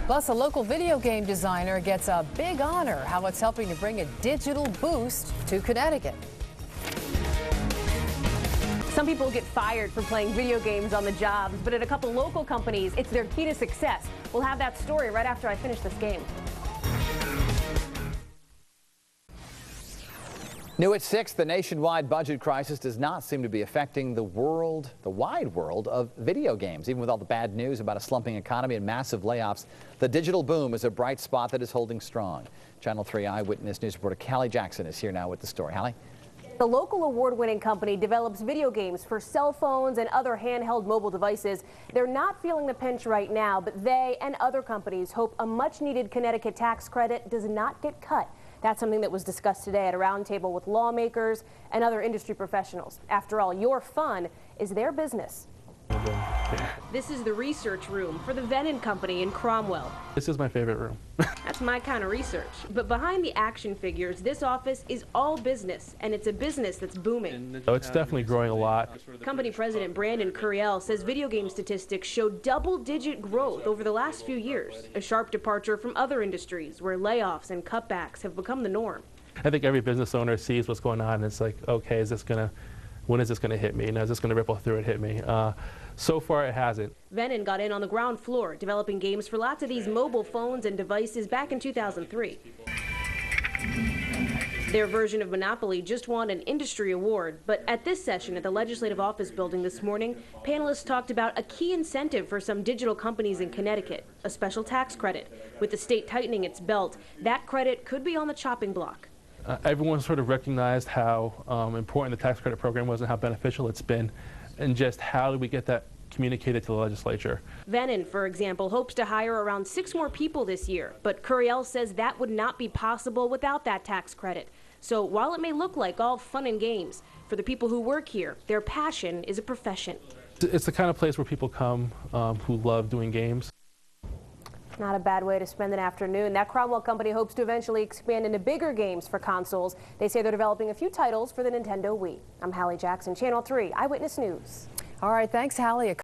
Plus, a local video game designer gets a big honor, how it's helping to bring a digital boost to Connecticut. Some people get fired for playing video games on the jobs, but at a couple local companies, it's their key to success. We'll have that story right after I finish this game. New at 6, the nationwide budget crisis does not seem to be affecting the wide world of video games. Even with all the bad news about a slumping economy and massive layoffs, the digital boom is a bright spot that is holding strong. Channel 3 Eyewitness News reporter Callie Jackson is here now with the story. Hallie? The local award-winning company develops video games for cell phones and other handheld mobile devices. They're not feeling the pinch right now, but they and other companies hope a much-needed Connecticut tax credit does not get cut. That's something that was discussed today at a roundtable with lawmakers and other industry professionals. After all, your fun is their business. This is the research room for the Venan Company in Cromwell. This is my favorite room. That's my kind of research. But behind the action figures, this office is all business, and it's a business that's booming. So it's definitely growing a lot. Company president Brandon Curiel says video game statistics show double-digit growth over the last few years, a sharp departure from other industries where layoffs and cutbacks have become the norm. I think every business owner sees what's going on, and it's like, okay, when is this going to hit me? Now, is this going to ripple through and hit me? So far, it hasn't. Venan got in on the ground floor, developing games for lots of these mobile phones and devices back in 2003. Their version of Monopoly just won an industry award, but at this session at the Legislative Office building this morning, panelists talked about a key incentive for some digital companies in Connecticut, a special tax credit. With the state tightening its belt, that credit could be on the chopping block. Everyone sort of recognized how important the tax credit program was and how beneficial it's been, and just how do we get that communicated to the legislature. Venan, for example, hopes to hire around 6 more people this year, but Curiel says that would not be possible without that tax credit. So while it may look like all fun and games, for the people who work here, their passion is a profession. It's the kind of place where people come who love doing games. Not a bad way to spend an afternoon. That Cromwell company hopes to eventually expand into bigger games for consoles. They say they're developing a few titles for the Nintendo Wii. I'm Hallie Jackson, Channel 3 Eyewitness News. All right, thanks, Hallie.